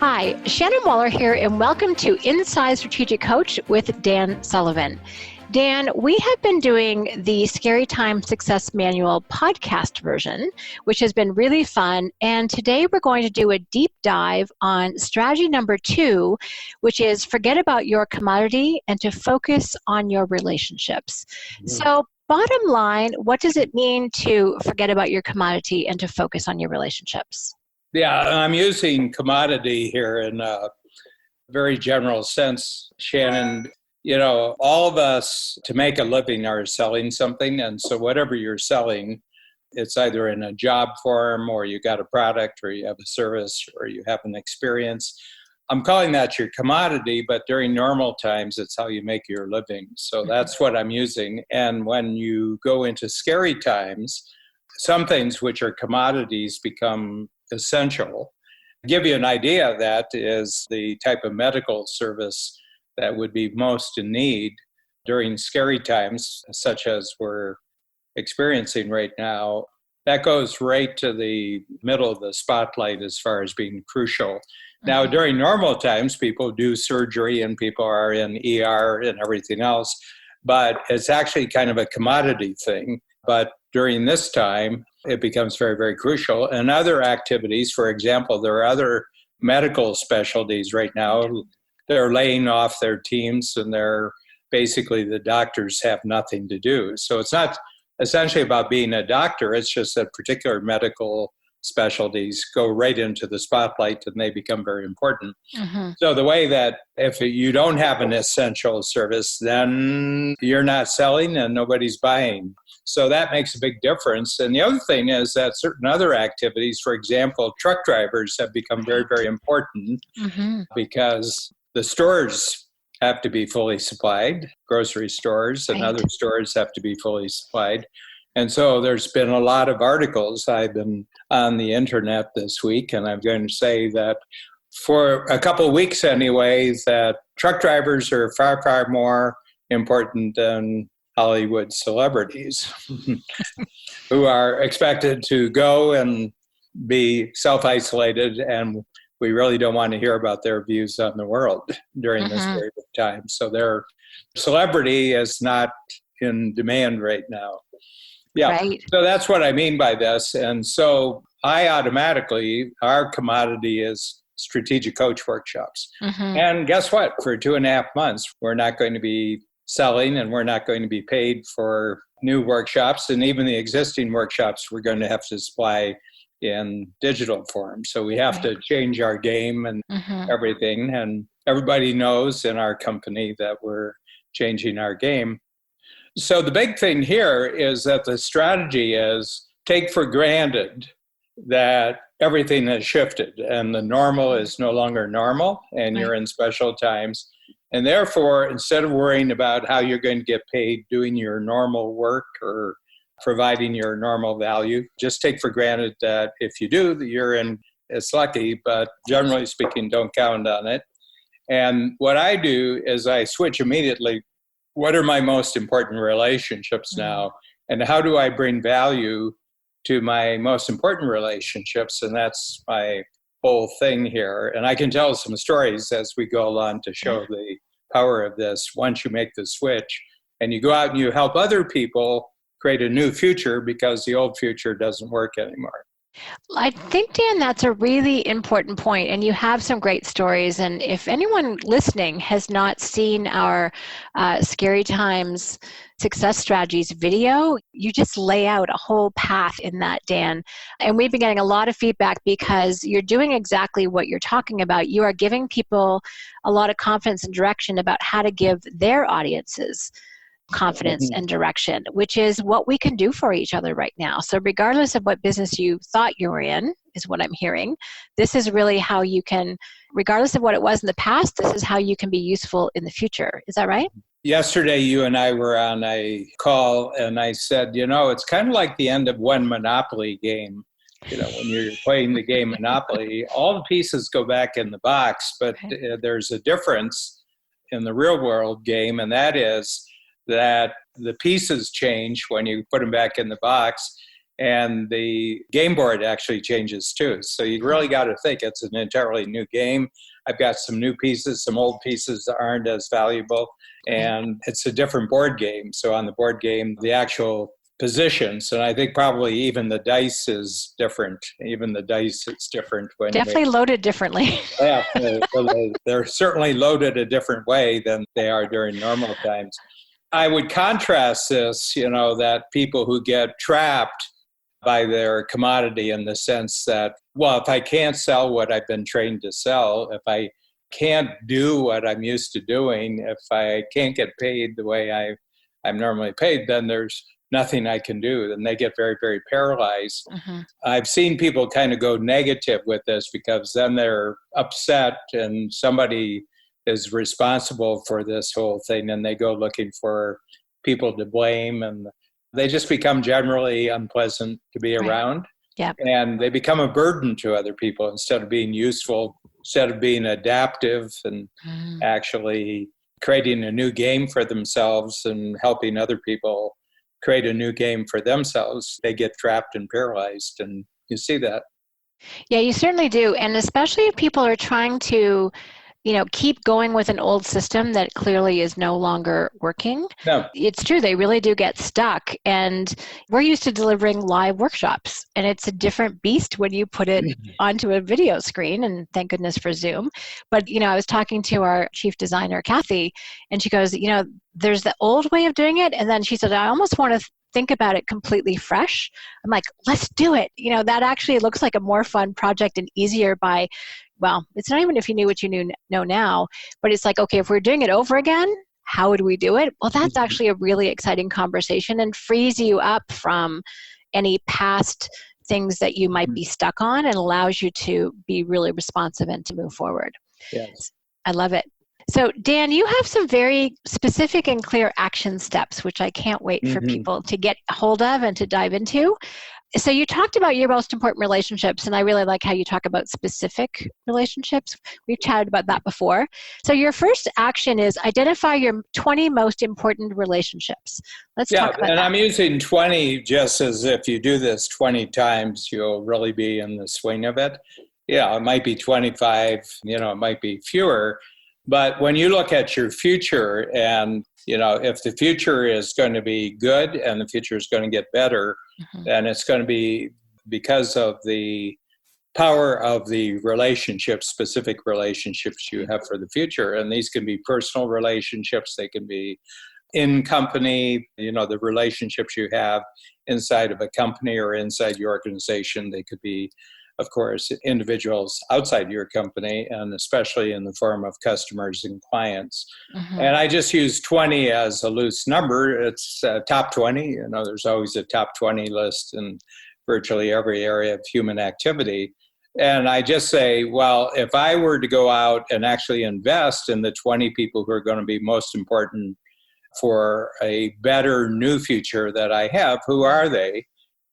Hi, Shannon Waller here, and welcome to Inside Strategic Coach with Dan Sullivan. Dan, we have been doing the Scary Time Success Manual podcast version, which has been really fun. And today we're going to do a deep dive on strategy number 2, which is forget about your commodity and to focus on your relationships. So bottom line, what does it mean to forget about your commodity and to focus on your relationships? Yeah, I'm using commodity here in a very general sense, Shannon. You know, all of us to make a living are selling something. And so whatever you're selling, it's either in a job form or you got a product or you have a service or you have an experience. I'm calling that your commodity, but during normal times, it's how you make your living. So that's what I'm using. And when you go into scary times, some things which are commodities become essential. To give you an idea of that is the type of medical service that would be most in need during scary times, such as we're experiencing right now. That goes right to the middle of the spotlight as far as being crucial. Now, during normal times, people do surgery and people are in ER and everything else, but it's actually kind of a commodity thing. But during this time, it becomes very, very crucial. And other activities, for example, there are other medical specialties right now. They're laying off their teams and they're basically the doctors have nothing to do. So it's not essentially about being a doctor. It's just that particular medical specialties go right into the spotlight and they become very important. So the way that if you don't have an essential service, then you're not selling and nobody's buying. So that makes a big difference. And the other thing is that certain other activities, for example, truck drivers have become very, very important because the stores have to be fully supplied. Grocery stores and other stores have to be fully supplied. And so there's been a lot of articles. I've been on the internet this week, and I'm going to say that for a couple of weeks anyway, that truck drivers are far, far more important than Hollywood celebrities who are expected to go and be self-isolated, and we really don't want to hear about their views on the world during this period of time. So their celebrity is not in demand right now. Yeah, right. So that's what I mean by this. And so our commodity is strategic coach workshops. And guess what? For 2.5 months, we're not going to be selling and we're not going to be paid for new workshops. And even the existing workshops, we're going to have to supply in digital form. So we have to change our game and everything. And everybody knows in our company that we're changing our game. So the big thing here is that the strategy is take for granted that everything has shifted and the normal is no longer normal and you're in special times. And therefore, instead of worrying about how you're going to get paid doing your normal work or providing your normal value, just take for granted that if you do, that you're in. It's lucky, but generally speaking, don't count on it. And what I do is I switch immediately. What are my most important relationships now? And how do I bring value to my most important relationships? And that's my whole thing here. And I can tell some stories as we go along to show the power of this. Once you make the switch and you go out and you help other people create a new future because the old future doesn't work anymore. I think, Dan, that's a really important point, and you have some great stories. And if anyone listening has not seen our Scary Times Success Strategies video, you just lay out a whole path in that, Dan. And we've been getting a lot of feedback because you're doing exactly what you're talking about. You are giving people a lot of confidence and direction about how to give their audiences confidence and direction, which is what we can do for each other right now. So regardless of what business you thought you were in, is what I'm hearing, this is really how you can, regardless of what it was in the past, this is how you can be useful in the future. Is that right? Yesterday, you and I were on a call and I said, it's kind of like the end of one Monopoly game. When you're playing the game Monopoly, all the pieces go back in the box, but there's a difference in the real world game, and that is that the pieces change when you put them back in the box, And the game board actually changes too. So you really got to think it's an entirely new game. I've got some new pieces, some old pieces that aren't as valuable, and it's a different board game. So on the board game, the actual positions, and I think probably even the dice is different. Even the dice, it's different. Definitely loaded differently. Yeah, they're certainly loaded a different way than they are during normal times. I would contrast this, that people who get trapped by their commodity in the sense that, well, if I can't sell what I've been trained to sell, if I can't do what I'm used to doing, if I can't get paid the way I'm normally paid, then there's nothing I can do. Then they get very, very paralyzed. Mm-hmm. I've seen people kind of go negative with this because then they're upset and somebody is responsible for this whole thing and they go looking for people to blame and they just become generally unpleasant to be around. Yep. And they become a burden to other people instead of being useful, instead of being adaptive and actually creating a new game for themselves and helping other people create a new game for themselves. They get trapped and paralyzed, and you see that. Yeah, you certainly do. And especially if people are trying to keep going with an old system that clearly is no longer working. No. It's true. They really do get stuck. And we're used to delivering live workshops. And it's a different beast when you put it onto a video screen. And thank goodness for Zoom. But, I was talking to our chief designer, Kathy, and she goes, there's the old way of doing it. And then she said, I almost want to think about it completely fresh. I'm like, let's do it. That actually looks like a more fun project and easier well, it's not even if you knew what you know now, but it's like, okay, if we're doing it over again, how would we do it? Well, that's actually a really exciting conversation and frees you up from any past things that you might be stuck on and allows you to be really responsive and to move forward. Yes. I love it. So, Dan, you have some very specific and clear action steps, which I can't wait for people to get hold of and to dive into. So you talked about your most important relationships, and I really like how you talk about specific relationships. We've chatted about that before. So your first action is identify your 20 most important relationships. Let's talk about that. And I'm using 20 just as if you do this 20 times, you'll really be in the swing of it. Yeah, it might be 25, it might be fewer. But when you look at your future and, if the future is going to be good and the future is going to get better, then it's going to be because of the power of the relationships, specific relationships you have for the future. And these can be personal relationships. They can be in company, the relationships you have inside of a company or inside your organization. They could be, of course, individuals outside your company, and especially in the form of customers and clients. And I just use 20 as a loose number. It's top 20. There's always a top 20 list in virtually every area of human activity. And I just say, well, if I were to go out and actually invest in the 20 people who are going to be most important for a better new future that I have, who are they?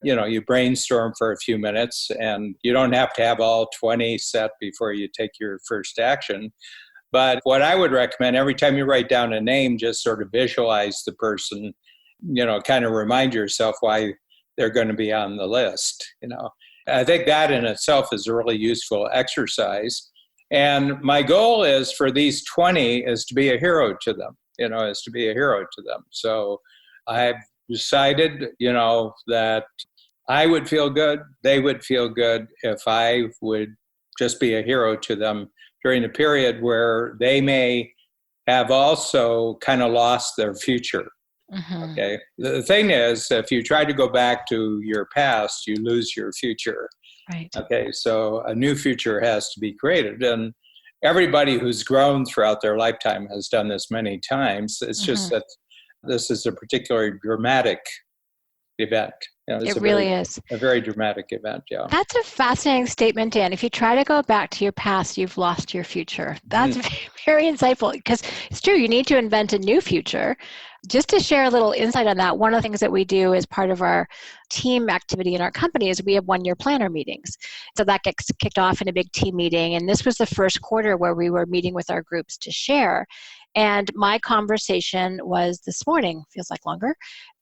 You brainstorm for a few minutes and you don't have to have all 20 set before you take your first action. But what I would recommend, every time you write down a name, just sort of visualize the person, kind of remind yourself why they're going to be on the list. I think that in itself is a really useful exercise. And my goal is for these 20 is to be a hero to them, is to be a hero to them. So I've decided, that I would feel good, they would feel good if I would just be a hero to them during a period where they may have also kind of lost their future. Okay. The thing is, if you try to go back to your past, you lose your future. Right. Okay. So a new future has to be created. And everybody who's grown throughout their lifetime has done this many times. It's just that this is a particularly dramatic event. It really is. A very dramatic event, yeah. That's a fascinating statement, Dan. If you try to go back to your past, you've lost your future. That's very insightful because it's true. You need to invent a new future. Just to share a little insight on that, one of the things that we do as part of our team activity in our company is we have one-year planner meetings. So that gets kicked off in a big team meeting. And this was the first quarter where we were meeting with our groups to share. And my conversation was this morning, feels like longer.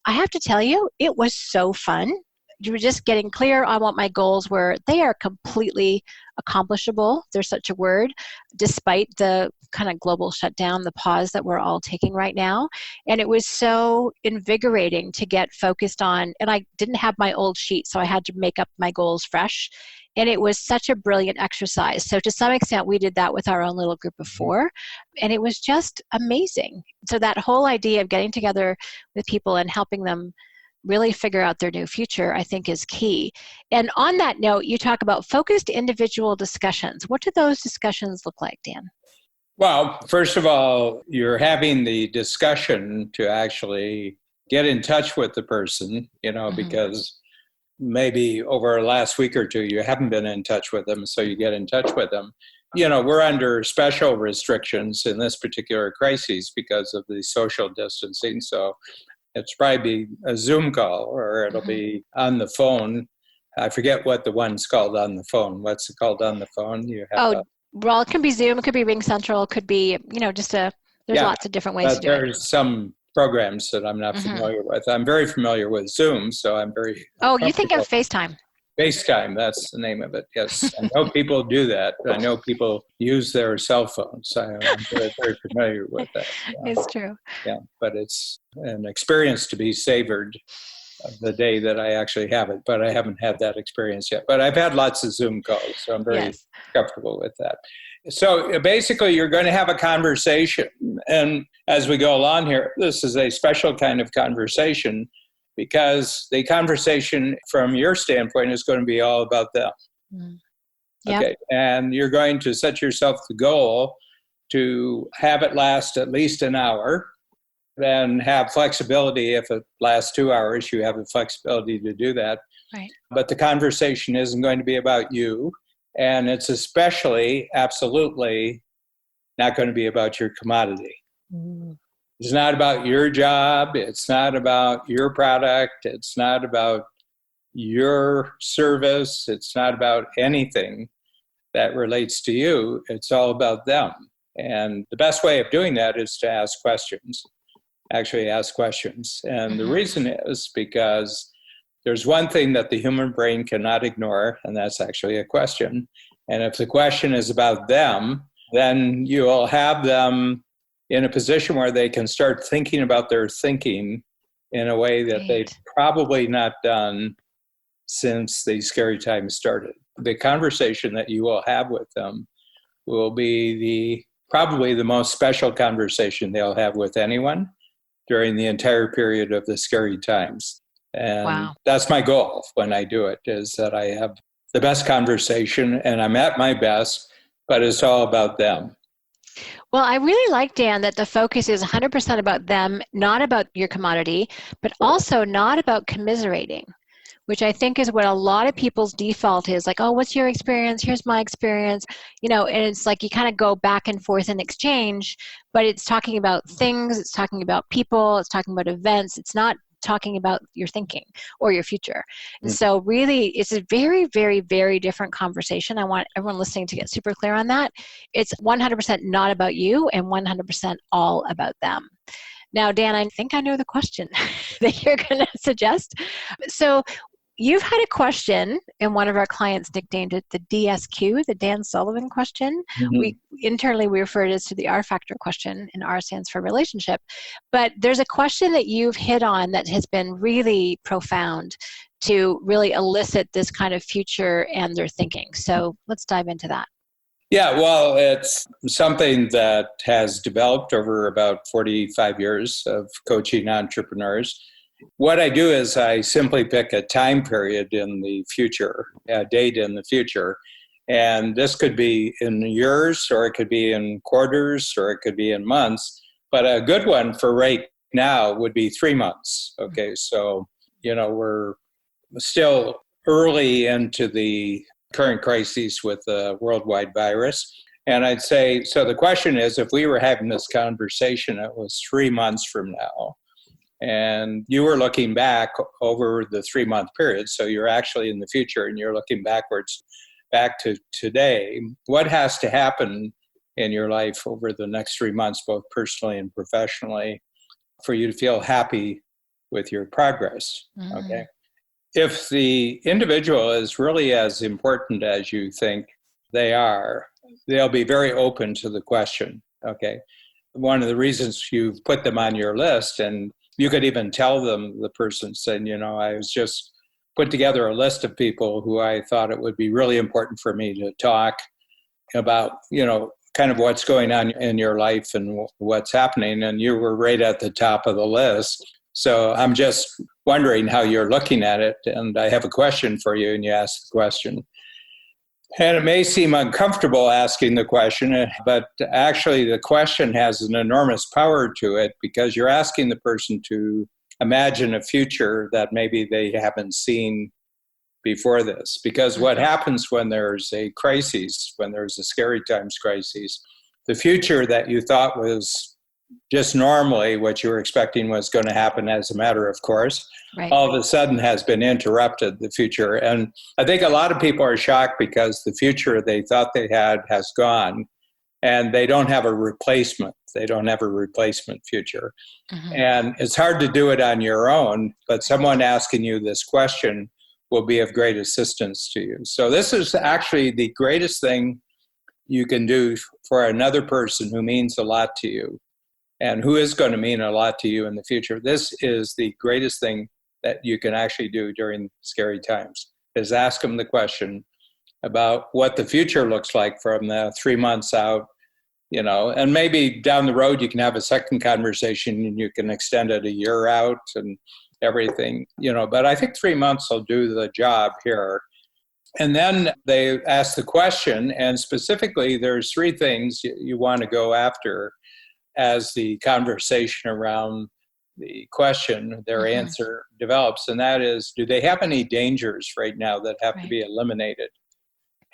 I have to tell you, it was so fun. you were just getting clear on what my goals were. They are completely accomplishable. There's such a word, despite the kind of global shutdown, the pause that we're all taking right now. And it was so invigorating to get focused on, and I didn't have my old sheet, so I had to make up my goals fresh. And it was such a brilliant exercise. So to some extent, we did that with our own little group of 4, and it was just amazing. So that whole idea of getting together with people and helping them really figure out their new future, I think, is key. And on that note, you talk about focused individual discussions. What do those discussions look like, Dan? Well, first of all, you're having the discussion to actually get in touch with the person, because maybe over the last week or two, you haven't been in touch with them, so you get in touch with them. We're under special restrictions in this particular crisis because of the social distancing, so it's probably a Zoom call, or it'll be on the phone. I forget what the one's called on the phone. What's it called on the phone? Well, it could be Zoom, it could be Ring Central, it could be, there's lots of different ways to do it. There's some programs that I'm not familiar with. I'm very familiar with Zoom, so I'm very... Oh, you think of FaceTime. FaceTime, that's the name of it, yes. I know people do that. I know people use their cell phones. I'm very, very familiar with that. It's true. Yeah, but it's an experience to be savored the day that I actually have it, but I haven't had that experience yet. But I've had lots of Zoom calls, so I'm very comfortable with that. So basically, you're going to have a conversation. And as we go along here, this is a special kind of conversation because the conversation from your standpoint is going to be all about them. Yep. Okay. And you're going to set yourself the goal to have it last at least an hour, then have flexibility. If it lasts 2 hours, you have the flexibility to do that. Right. But the conversation isn't going to be about you. And it's especially, absolutely, not going to be about your commodity. It's not about your job. It's not about your product. It's not about your service. It's not about anything that relates to you. It's all about them. And the best way of doing that is to ask questions, actually ask questions. And the reason is because there's one thing that the human brain cannot ignore, and that's actually a question. And if the question is about them, then you'll have them in a position where they can start thinking about their thinking in a way that they've probably not done since the scary times started. The conversation that you will have with them will be probably the most special conversation they'll have with anyone during the entire period of the scary times. And that's my goal when I do it, is that I have the best conversation and I'm at my best, but it's all about them. Well, I really like, Dan, that the focus is 100% about them, not about your commodity, but also not about commiserating, which I think is what a lot of people's default is, like, oh, what's your experience? Here's my experience. And it's like you kind of go back and forth in exchange, but it's talking about things, it's talking about people, it's talking about events. It's not talking about your thinking or your future. And so really, it's a very, very, very different conversation. I want everyone listening to get super clear on that. It's 100% not about you and 100% all about them. Now, Dan, I think I know the question that you're going to suggest. So you've had a question, and one of our clients nicknamed it the DSQ, the Dan Sullivan question. We internally refer to it as the R factor question, and R stands for relationship. But there's a question that you've hit on that has been really profound to really elicit this kind of future and their thinking. So let's dive into that. Yeah, well, it's something that has developed over about 45 years of coaching entrepreneurs. What I do is I simply pick a time period in the future, a date in the future. And this could be in years, or it could be in quarters, or it could be in months. But a good one for right now would be 3 months. Okay, so, we're still early into the current crisis with the worldwide virus. And I'd say, so the question is, if we were having this conversation, it was 3 months from now, and you were looking back over the 3-month period, so you're actually in the future and you're looking backwards, back to today, what has to happen in your life over the next 3 months, both personally and professionally, for you to feel happy with your progress? Okay. if the individual is really as important as you think they are, they'll be very open to the question. Okay. One of the reasons you've put them on your list, and you could even tell them, the person saying, I was just put together a list of people who I thought it would be really important for me to talk about, kind of what's going on in your life and what's happening. And you were right at the top of the list. So I'm just wondering how you're looking at it. And I have a question for you, and you ask the question. And it may seem uncomfortable asking the question, but actually the question has an enormous power to it, because you're asking the person to imagine a future that maybe they haven't seen before this. Because what happens when there's a crisis, when there's a scary times crisis, the future that you thought was just normally what you were expecting was going to happen as a matter of course, right, all of a sudden has been interrupted, the future. And I think a lot of people are shocked because the future they thought they had has gone, and they don't have a replacement. They don't have a replacement future. Mm-hmm. And it's hard to do it on your own, but someone asking you this question will be of great assistance to you. So this is actually the greatest thing you can do for another person who means a lot to you and who is going to mean a lot to you in the future. This is the greatest thing that you can actually do during scary times, is ask them the question about what the future looks like from the 3 months out, and maybe down the road you can have a second conversation and you can extend it a year out and everything, but I think 3 months will do the job here. And then they ask the question, and specifically there's 3 things you want to go after as the conversation around the question, their answer develops. And that is, do they have any dangers right now that have to be eliminated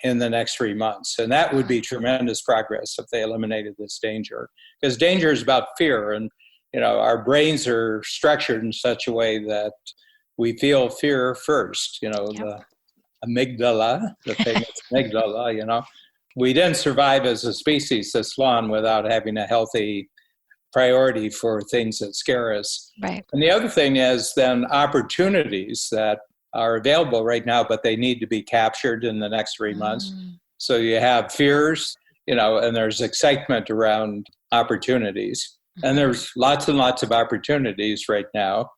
in the next 3 months? And that would be tremendous progress if they eliminated this danger. Because danger is about fear. And, our brains are structured in such a way that we feel fear first, the amygdala, the famous amygdala, We didn't survive as a species this long without having a healthy priority for things that scare us. Right. And the other thing is then opportunities that are available right now, but they need to be captured in the next 3 months. So you have fears, and there's excitement around opportunities. And there's lots and lots of opportunities right now.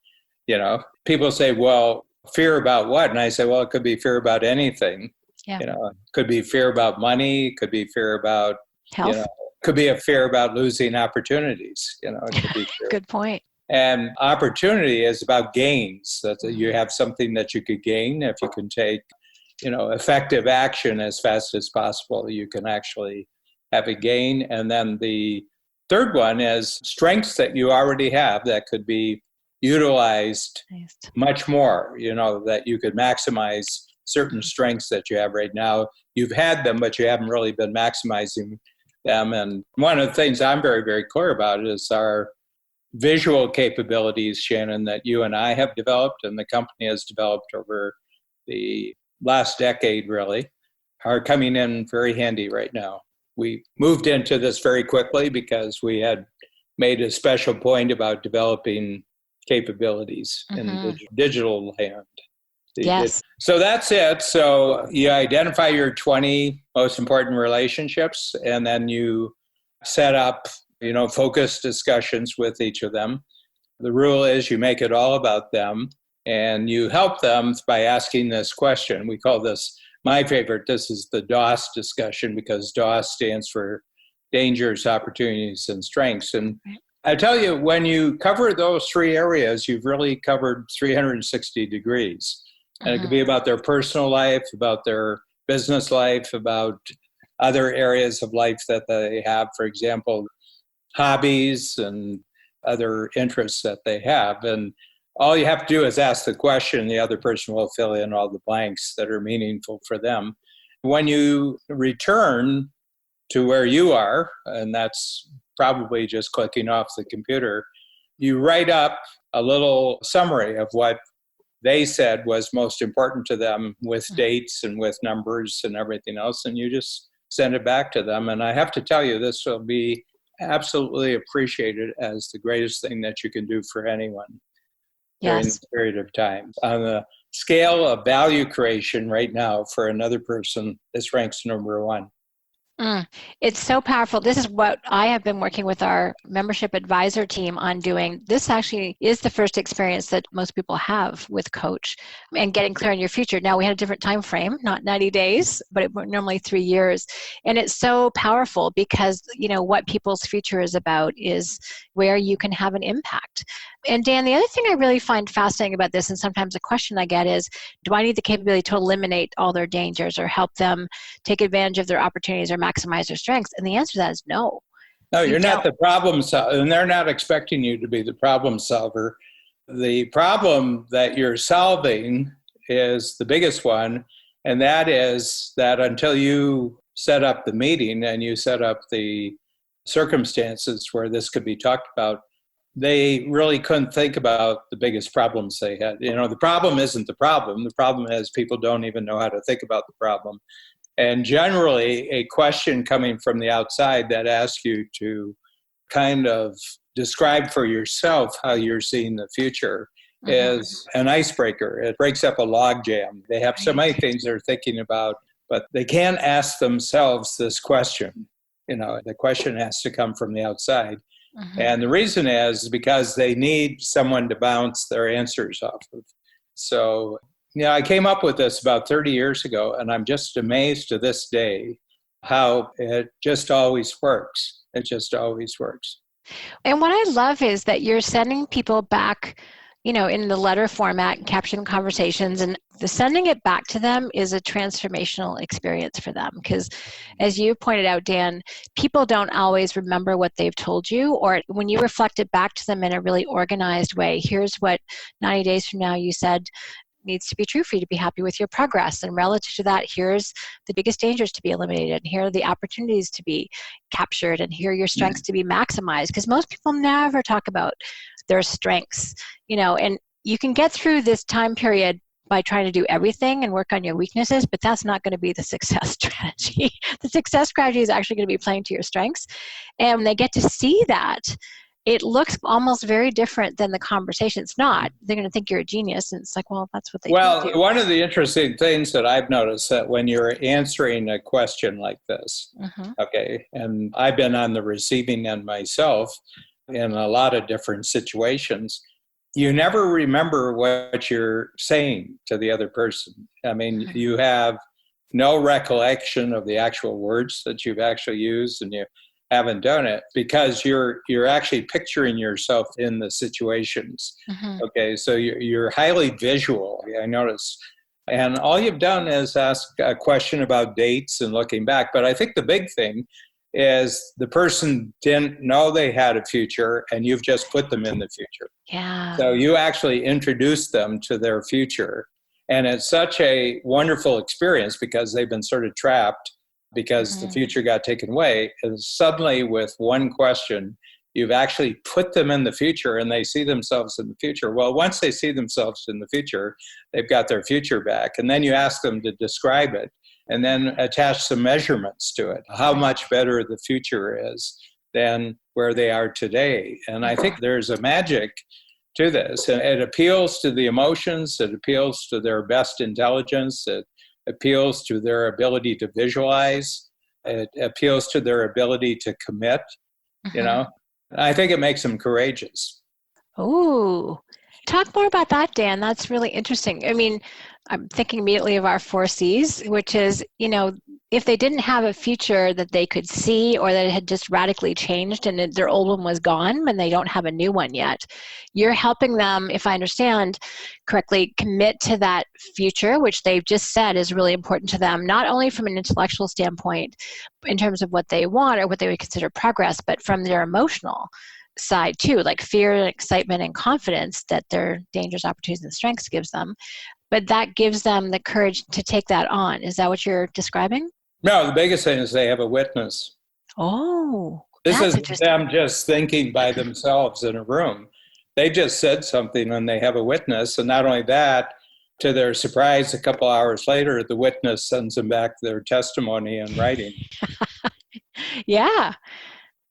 People say, well, fear about what? And I say, well, it could be fear about anything. Yeah. It could be fear about money, could be fear about health. Could be a fear about losing opportunities. It could be fear. Good point. And opportunity is about gains. That you have something that you could gain if you can take, effective action as fast as possible. You can actually have a gain. And then the third one is strengths that you already have that could be utilized much more. That you could maximize certain strengths that you have right now. You've had them, but you haven't really been maximizing them. And one of the things I'm very, very clear about is our visual capabilities, Shannon, that you and I have developed and the company has developed over the last decade, really, are coming in very handy right now. We moved into this very quickly because we had made a special point about developing capabilities in the digital land. Yes. So that's it. So you identify your 20 most important relationships, and then you set up, focused discussions with each of them. The rule is you make it all about them, and you help them by asking this question. We call this, my favorite, this is the DOS discussion, because DOS stands for dangers, opportunities, and strengths. And I tell you, when you cover those 3 areas, you've really covered 360 degrees. And it could be about their personal life, about their business life, about other areas of life that they have, for example, hobbies and other interests that they have. And all you have to do is ask the question, the other person will fill in all the blanks that are meaningful for them. When you return to where you are, and that's probably just clicking off the computer, you write up a little summary of what they said was most important to them, with dates and with numbers and everything else, and you just send it back to them. And I have to tell you, this will be absolutely appreciated as the greatest thing that you can do for anyone during this period of time. On the scale of value creation right now for another person, this ranks number one. It's so powerful. This is what I have been working with our membership advisor team on doing. This actually is the first experience that most people have with coach and getting clear on your future. Now, we had a different time frame, not 90 days, but normally 3 years. And it's so powerful because, what people's future is about is where you can have an impact. And Dan, the other thing I really find fascinating about this, and sometimes a question I get is, do I need the capability to eliminate all their dangers or help them take advantage of their opportunities or maximize their strengths? And the answer to that is no. No, you're not the problem solver, and they're not expecting you to be the problem solver. The problem that you're solving is the biggest one, and that is that until you set up the meeting and you set up the circumstances where this could be talked about, they really couldn't think about the biggest problems they had. The problem isn't the problem. The problem is people don't even know how to think about the problem. And generally, a question coming from the outside that asks you to kind of describe for yourself how you're seeing the future is an icebreaker. It breaks up a logjam. They have so many things they're thinking about, but they can't ask themselves this question. The question has to come from the outside. And the reason is because they need someone to bounce their answers off of. So, I came up with this about 30 years ago, and I'm just amazed to this day how it just always works. It just always works. And what I love is that you're sending people back, in the letter format, caption conversations, and the sending it back to them is a transformational experience for them. Because as you pointed out, Dan, people don't always remember what they've told you, or when you reflect it back to them in a really organized way, here's what 90 days from now you said needs to be true for you to be happy with your progress. And relative to that, here's the biggest dangers to be eliminated. And here are the opportunities to be captured. And here are your strengths to be maximized. Because most people never talk about their strengths, and you can get through this time period by trying to do everything and work on your weaknesses, but that's not going to be the success strategy. The success strategy is actually going to be playing to your strengths. And when they get to see that, it looks almost very different than the conversation. It's not. They're going to think you're a genius. And it's like, well, that's what they do. One of the interesting things that I've noticed that when you're answering a question like this, okay, and I've been on the receiving end myself in a lot of different situations, you never remember what you're saying to the other person. I mean, you have no recollection of the actual words that you've actually used, and you haven't done it because you're actually picturing yourself in the situations. Okay, so you're highly visual, I notice. And all you've done is ask a question about dates and looking back. But I think the big thing is the person didn't know they had a future, and you've just put them in the future. Yeah. So you actually introduced them to their future. And it's such a wonderful experience because they've been sort of trapped because the future got taken away. And suddenly with one question, you've actually put them in the future and they see themselves in the future. Well, once they see themselves in the future, they've got their future back. And then you ask them to describe it and then attach some measurements to it, how much better the future is than where they are today. And I think there's a magic to this. And it appeals to the emotions, it appeals to their best intelligence, it appeals to their ability to visualize, it appeals to their ability to commit, I think it makes them courageous. Oh, talk more about that, Dan. That's really interesting. I mean, I'm thinking immediately of our 4 C's, which is, if they didn't have a future that they could see or that it had just radically changed and their old one was gone and they don't have a new one yet, you're helping them, if I understand correctly, commit to that future, which they've just said is really important to them, not only from an intellectual standpoint in terms of what they want or what they would consider progress, but from their emotional side too, like fear and excitement and confidence that their dangers, opportunities, and strengths gives them. But that gives them the courage to take that on. Is that what you're describing? No, the biggest thing is they have a witness. Oh, this is them just thinking by themselves in a room. They just said something and they have a witness. And not only that, to their surprise, a couple hours later, the witness sends them back their testimony in writing. Yeah.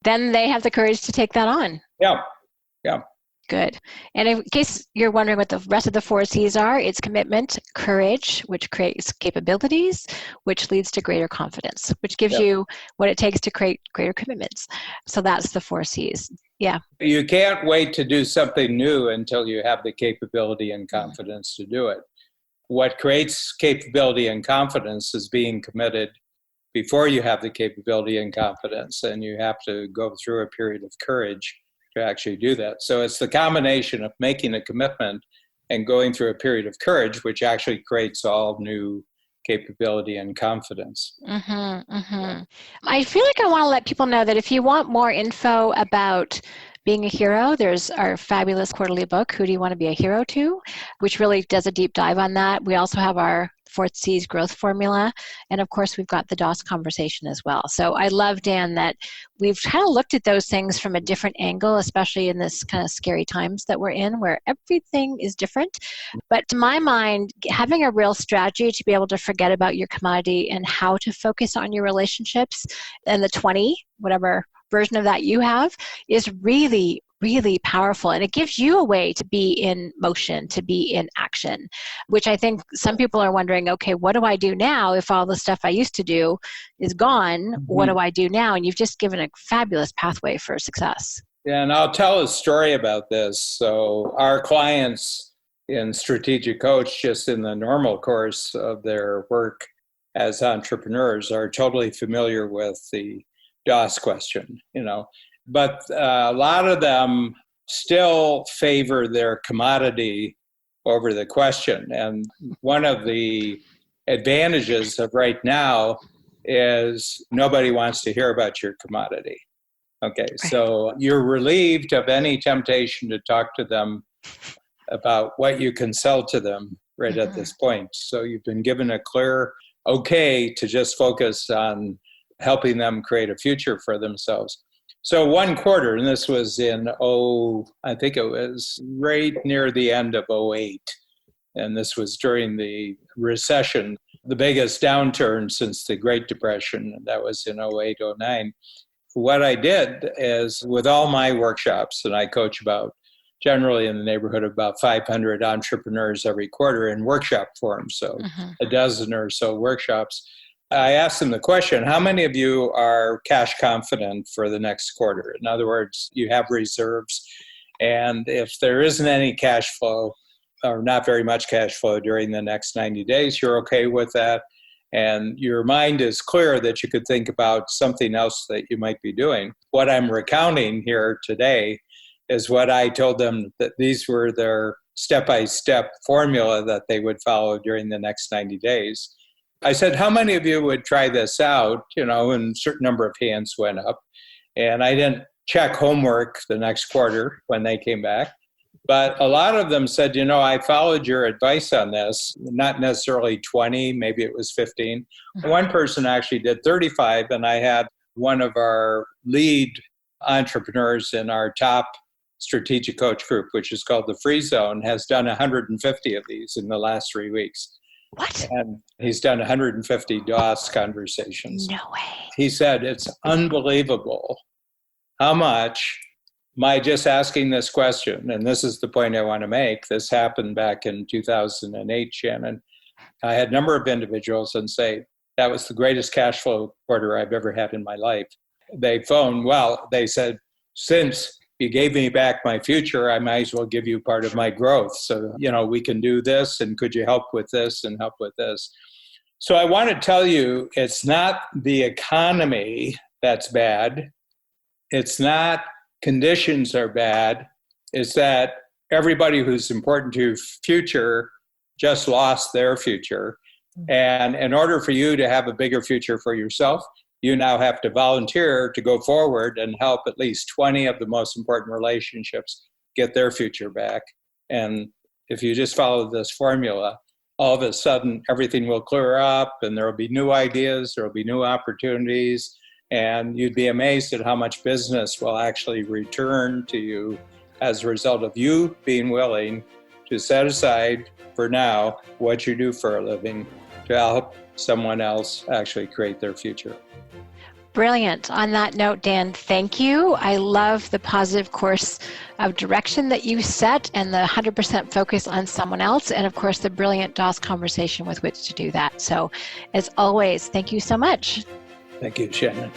Then they have the courage to take that on. Yeah. Yeah. Good. And in case you're wondering what the rest of the 4 C's are, it's commitment, courage, which creates capabilities, which leads to greater confidence, which gives you what it takes to create greater commitments. So that's the 4 C's. Yeah. You can't wait to do something new until you have the capability and confidence to do it. What creates capability and confidence is being committed before you have the capability and confidence, and you have to go through a period of courage to actually do that. So it's the combination of making a commitment and going through a period of courage, which actually creates all new capability and confidence. I feel like I want to let people know that if you want more info about being a hero, there's our fabulous quarterly book, Who Do You Want to Be a Hero To?, which really does a deep dive on that. We also have our 4C's growth formula. And of course, we've got the DOS conversation as well. So I love, Dan, that we've kind of looked at those things from a different angle, especially in this kind of scary times that we're in, where everything is different. But to my mind, having a real strategy to be able to forget about your commodity and how to focus on your relationships and the 20, whatever version of that you have, is really, really powerful. And it gives you a way to be in motion, to be in action, which I think some people are wondering, okay, what do I do now if all the stuff I used to do is gone? What do I do now? And you've just given a fabulous pathway for success. Yeah, and I'll tell a story about this. So our clients in Strategic Coach, just in the normal course of their work as entrepreneurs, are totally familiar with the DOS question, but a lot of them still favor their commodity over the question. And one of the advantages of right now is nobody wants to hear about your commodity. Okay, so you're relieved of any temptation to talk to them about what you can sell to them right at this point. So you've been given a clear okay to just focus on helping them create a future for themselves. So one quarter, and this was in, I think it was right near the end of '08. And this was during the recession, the biggest downturn since the Great Depression. That was in '08, '09. What I did is with all my workshops, and I coach about generally in the neighborhood of about 500 entrepreneurs every quarter in workshop form, so a dozen or so workshops. I asked them the question, how many of you are cash confident for the next quarter? In other words, you have reserves, and if there isn't any cash flow or not very much cash flow during the next 90 days, you're okay with that, and your mind is clear that you could think about something else that you might be doing. What I'm recounting here today is what I told them that these were their step-by-step formula that they would follow during the next 90 days. I said, how many of you would try this out? And a certain number of hands went up. And I didn't check homework the next quarter when they came back. But a lot of them said, I followed your advice on this, not necessarily 20, maybe it was 15. One person actually did 35, and I had one of our lead entrepreneurs in our top strategic coach group, which is called the Free Zone, has done 150 of these in the last 3 weeks. What? And he's done 150 DOS conversations. No way. He said, it's unbelievable how much my just asking this question, and this is the point I want to make, this happened back in 2008, Shannon. I had a number of individuals and say, that was the greatest cash flow quarter I've ever had in my life. They phoned, they said, since you gave me back my future, I might as well give you part of my growth. So, we can do this, and could you help with this and help with this? So I want to tell you, it's not the economy that's bad. It's not conditions are bad. It's that everybody who's important to your future just lost their future. And in order for you to have a bigger future for yourself, you now have to volunteer to go forward and help at least 20 of the most important relationships get their future back. And if you just follow this formula, all of a sudden everything will clear up and there will be new ideas, there will be new opportunities, and you'd be amazed at how much business will actually return to you as a result of you being willing to set aside for now what you do for a living to help someone else actually create their future. Brilliant. On that note, Dan, thank you. I love the positive course of direction that you set and the 100% focus on someone else, and of course the brilliant DOS conversation with which to do that. So as always, thank you so much. Thank you, Shannon.